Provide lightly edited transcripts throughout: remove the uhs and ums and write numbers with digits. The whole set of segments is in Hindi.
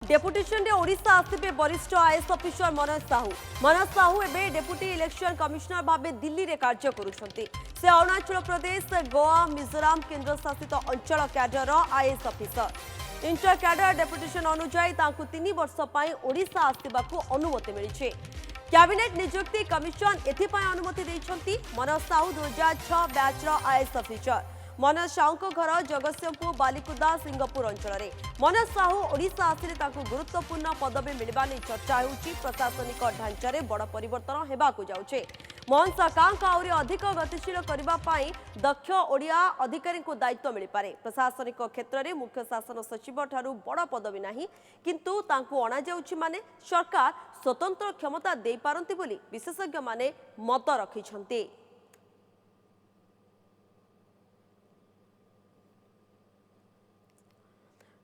डेपुटेशन रे ओडिशा आसिबे वरिष्ठ आईएएस ऑफिसर मनोज साहू एबे डेप्यूटी इलेक्शन कमिश्नर भाबे दिल्ली रे कार्य करूछंती। से अरुणाचल प्रदेश गोवा मिजोराम केंद्र शासित अंचल cadre IAS officer inter cadre deputation अनुसार तांकु 3 वर्ष पई ओडिशा आसिबाकू अनुमति मिलिछे। कैबिनेट नियुक्ति कमिशन एथिपाई अनुमति दैछंती। Manoj Sahu 2006 बैचर IAS officer. मनोज साहू घर जगतसिंहपुर बालिकुदा सिंगपुर अंचल में। मनोज साहू ओडिशा आसिले ताकू गुरुत्वपूर्ण पदवी मिलवा नहीं चर्चा होउची। प्रशासनिक ढांचारे बड़ परिवर्तन हेबाकू जाउछे। मोहन सरकार आहुरी अधिक गतिशील करबा पई दक्ष ओडिया अधिकारी को दायित्व मिल पारे। प्रशासनिक क्षेत्र में मुख्य शासन सचिव ठारू बड़ पदवी नाही, किंतु तांकू अणा जाउची माने सरकार स्वतंत्र क्षमता दे पारंती बोली विशेषज्ञ माने मत रखिछंती।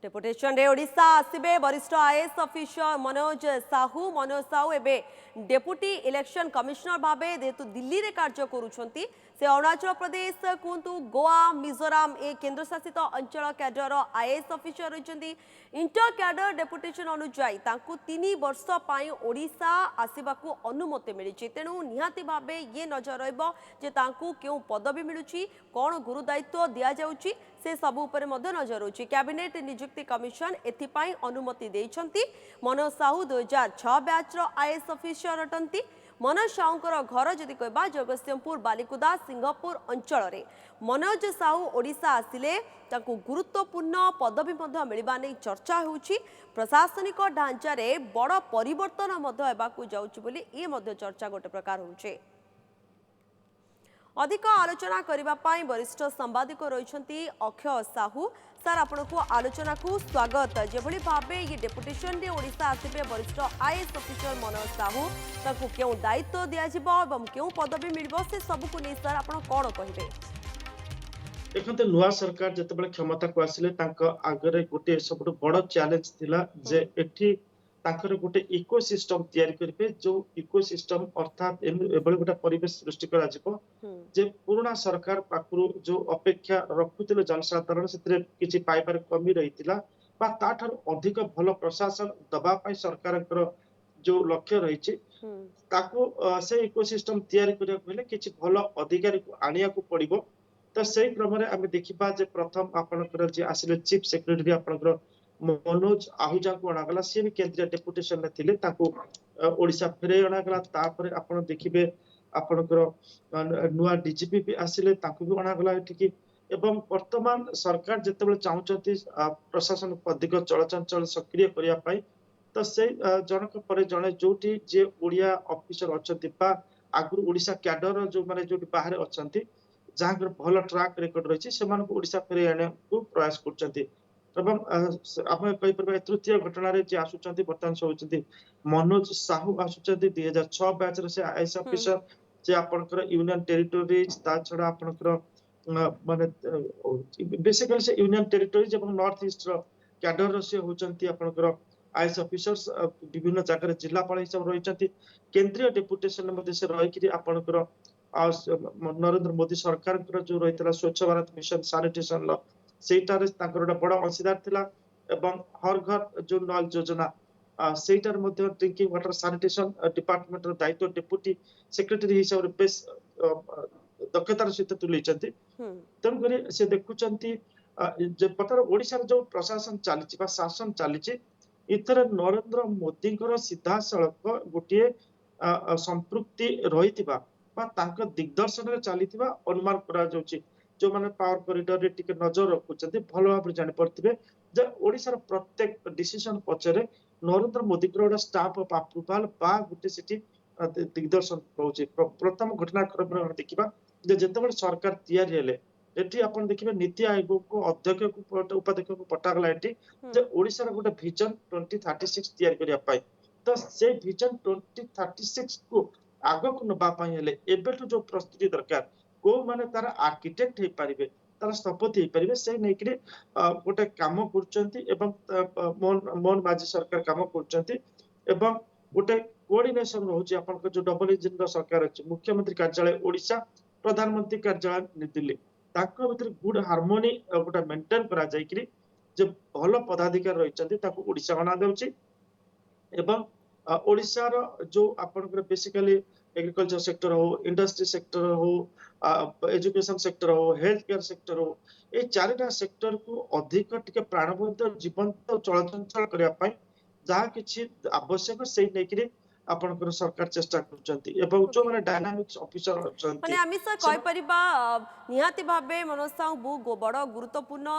डेपुटेशन रे ओडिशा आसिबे वरिष्ठ आईएएस ऑफिसर मनोज साहू एबे डेप्यूटी इलेक्शन कमिश्नर भाबे जेतु दिल्ली रे कार्य करूछंती। से अरुणाचल प्रदेश कुंतु गोवा मिजोराम ए केंद्र शासित अंचल कैडर आईएएस ऑफिसर रहिछंती। इंटर कैडर डेपुटेशन अनुसार तांकु 3 वर्ष पई ओडिशा आसिबाकू अनुमति मिलिछि। तेणु निहाती भाबे ये नजर रहइबो जे तांकु केउ पदवी मिलुछि, कोन गुरु दायित्व दिया जाउछि, से सब ऊपर मध्य नजर होछि। कैबिनेट नियुक्ति कमिशन एथिपाई अनुमति दैछंती। Manoj Sahu 2006 बैचर IAS officer अटंती। मनोज साहू घर जदि कहबा जगतसिंहपुर बालिकुदा सिंगपुर अंचल में। मनोज साहू ओडिशा आसिले ताकू गुरुत्वपूर्ण पदवी मध्य मिलवा नहीं चर्चा होउछि। प्रशासनिक ढांचारे बड़ परिवर्तन मध्य हेबाकू जाउछि बोली ए मध्य चर्चा गोटे प्रकार होउछि। अधिक आलोचना करने वरिष्ठ सांबादिक रही अक्षय साहू। सर आपको आलोचना को स्वागत। जेभली भावे ये डेपुटेशन रे ओडिशा आसिबे वरिष्ठ आईएएस ऑफिसर मनोज साहू ताकू केउ दायित्व दिया जिवो एवं केउ पदवी मिलबो से सब को नै सर आपण कोन कहिबे? देखते नुआ सरकार जिते क्षमता को आसिले आगे गोटे सब बड़ चैलेंज थिला जे एठी ताकर गोटे इकोसिस्टम तैयारी करिवे। जो इकोसिस्टम अर्थात एबळे गोटे परिवेश सृष्टि करा जिवो जे पुराना सरकार पाखरु जो अपेक्षा रखुतिले जनसाधारण सेतरे किछि पाइबार कमी रहितिला बा ताठार अधिक भल प्रशासन दबा पाई सरकारकर जो लक्ष्य रहिछि ताको से इकोसिस्टम तैयारी करिया पहिले किछि भल अधिकारी को आनिया को पड़िबो। तो से क्रम रे आमे देखिबा जे प्रथम आपनकर जे आसिले चीफ सेक्रेटरी आपनकर मनोज आहुजा को अणागला सी भी केंद्रीय डेपुटेशन में थिले ताको ओडिशा फेरे अणागला। तापर आपण देखिबे आपनकर नुआ डीजीपी भी आसिले ताको भी अणागला एठिकी। एवं वर्तमान सरकार जेतेबेले चाहउचंती प्रशासन को अधिक चलचंचल सक्रिय करिया पाई तो से जनक परे जने जोटी जे ओडिया ऑफिसर अछंती बा आगु ओडिशा कैडर जो माने जोटी बाहर अछंती जहां भल ट्रैक रिकॉर्ड रही से ओडिशा फेरे आने को प्रयास करचंती। एवं आपण कहि परबे तृतीय घटना रे जे आसुचंती वर्तमान होचंती मनोज साहू आसुचंती 2006 बैच रे से आईएएस ऑफिसर जे आपनकर यूनियन टेरिटोरी ता छडा आपनकर माने बेसिकली से यूनियन टेरिटोरी जे नॉर्थ ईस्ट रो कैडर से होचंती आपनकर आईएएस ऑफिसर्स विभिन्न जगह रे जिल्लापाल हिसाब रहिचंती। केंद्रीय डेपुटेशन मध्ये से रहि कि आपनकर नरेंद्र मोदी सरकार जो रही स्वच्छ भारत मिशन सानिटेशन ल सेटारे तांकर बड़ अंशीदार थिला। एवं हर घर जो नल योजना सेटार मध्ये ड्रिंकिंग वाटर सानिटेशन डिपार्टमेंट दायित्व डेप्यूटी सेक्रेटरी हिसाब रे बेस दक्षतार सहित तुलैचंती। तन करे से देखुचंती जे पतर ओडिसा जो प्रशासन चलीची बा शासन चलीची इतर नरेंद्र मोदी सीधा सड़क गोटे संपृक्ति रहितिबा बा तांका दिग्दर्शन रे चलीतिबा अनुमान करा जाउची। जो माने पावर कॉरिडोर रे टिके नजर रखुचंती भलो भाबरे जानि परतिबे जे ओडिसा रो प्रत्येक डिसीजन पछरे नरेंद्र मोदी को स्टाफ ऑफ अप्रूवल बा गुटे सिटी दिग्दर्शन रहउची। प्रथम घटनाक्रम रे देखिबा जे जेतेबेले सरकार तैयारी हेले एठी आपण देखिबे नीति आयोग को अध्यक्ष को उपाध्यक्ष को पटागला एठी जे ओडिसा रो गोटे विजन 2036 तैयारी करिया पाई। तो से विजन 2036 को आग को नबा पाई हेले एबेठु जो प्रस्तुति दरकार को माने तार आर्किटेक्ट हे परिबे तार स्थपति हे परिबे से नै कि गोटे काम करचंती। एवं मोहन माझी सरकार काम करचंती एवं गोटे कोऑर्डिनेशन रहउची आपन जो डबल इंजिन रो सरकार अछि मुख्यमंत्री कार्यालय ओडिशा प्रधानमंत्री कार्यालय दिल्ली ताको भीतर गुड हार्मोनी गोटे मेंटेन करा जाय कि जे भल पदाधिकारी रही ओडिशा अणा जाउछि एवं ओडिशार जो आपनकर बेसिकली एग्रीकल्चर सेक्टर हो इंडस्ट्री सेक्टर हो एजुकेशन सेक्टर हो हेल्थ केयर सेक्टर हो ये चारिटा सेक्टर को अधिक टिके प्राणबंत जीवंत चलचंचल करने पाई जहाँ किछि आवश्यक से नेकिरि आपनकर सरकार चेष्टा करछंती एवं जो ओके माने डायनामिक्स ऑफिसर माने अछंती आमी सर कहि परिबा निहाती भाबे मनोज साहू बड़ गुरुत्वपूर्ण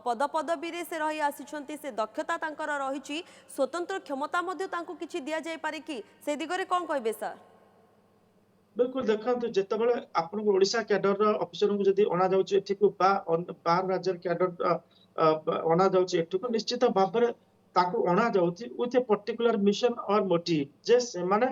पद पदवी रे से रही आसिछंती से दक्षता तांकर रहिछि स्वतंत्र क्षमता मध्ये तांको किछि दिया जाय पारे कि से दिगरे कोन कहबे सर बिल्कुल देखते जितेबाला आपन ओडिशा कैडर ऑफिसर को जदि अणा जाउछि एठिकु बाहर राज्य कैडर अणा जाउछि एठिकु निश्चित भाव में ताकू अणा जाउछि विथ ए पर्टिकुलर मिशन और मोटिव जे से माने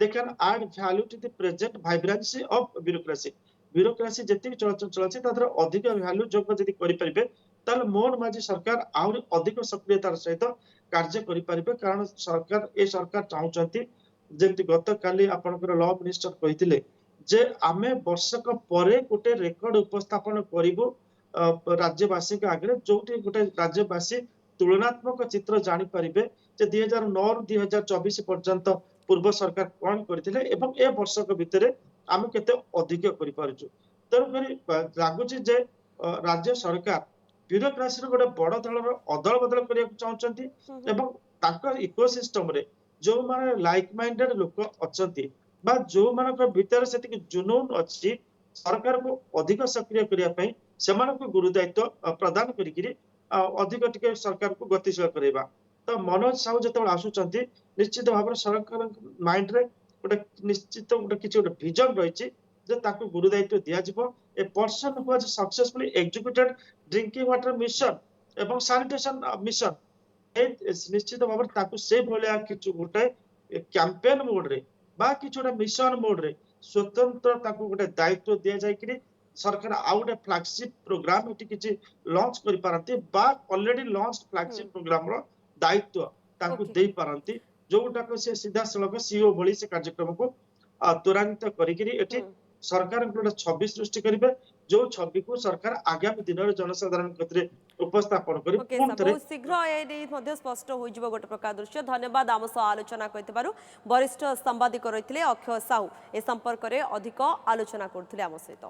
they can add value to the present vibrancy of bureaucracy जति चलचल अछि तादर अधिक वैल्यू जोग जदि करि परिबे ताल मोहन माझी सरकार आउर अधिक सक्रियतार सहित कार्य करि परिबे कारण सरकार ए सरकार चाहुचंती जेमती गत काली आपनकर लॉ मिनिस्टर कहिथिले जे आमे वर्षक परे गोटे रेकर्ड उपस्थापन करिवो राज्यवासी के आगे जोटी गोटे राज्यवासी तुलनात्मक चित्र जानि परिबे जे 2009 रु 2024 पर्यंत पूर्व सरकार कोन करथिले एवं ए वर्षक भितरे आमे केते अधिक करि पारजु तेनु करी लागुची जे राज्य सरकार ब्यूरोक्रेसी गोटे बड़ दलर अदल बदल करिया चाहउचंती एवं ताकर इकोसिस्टम रे जो माने लाइक माइंडेड लोक अछंती बा जो मानक भीतर सेतिक जुनून अछि सरकार को अधिक सक्रिय करिया पई सेमानक गुरु दायित्व प्रदान करिकिरी अधिक टिके सरकार को गतिशील करेबा तो मनोज साहू जते आसुचंती निश्चित भाव सरकार माइंड रे गोटे निश्चित गोटे किछि गोटे विजन रहिछि जे ताको गुरु दायित्व दिया जिवो a person who has successfully executed drinking water mission एवं सैनिटेशन मिशन निश्चित भाव ताकू से भलिया किछु गोटे कैंपेन मोड रे बा किछु गोटे मिशन मोड रे स्वतंत्र ताकू गोटे दायित्व दिया जाय कि सरकार आउ गोटे फ्लैगशिप प्रोग्राम एटी किछि लॉन्च करि पारंती बा ऑलरेडी लॉन्च फ्लैगशिप प्रोग्राम रो दायित्व ताकू ओके देई पारंती जोटा को से सीधा सलग सीओ भली से कार्यक्रम को त्वरान्वित करिकिरी एटी सरकार गोटे छवि सृष्टि करिवे जो छवि को सरकार आगामी दिन रे जनसाधारण कतरे उपस्थापन करी ओके पुन सर बहुत शीघ्र ये स्पष्ट हो गोटे प्रकार दृश्य धन्यवाद आम सह आलोचना करथिबारु वरिष्ठ सांबादिक रहिथिले अक्षय साहू ए संपर्क में अधिक आलोचना करथिले आम सहित।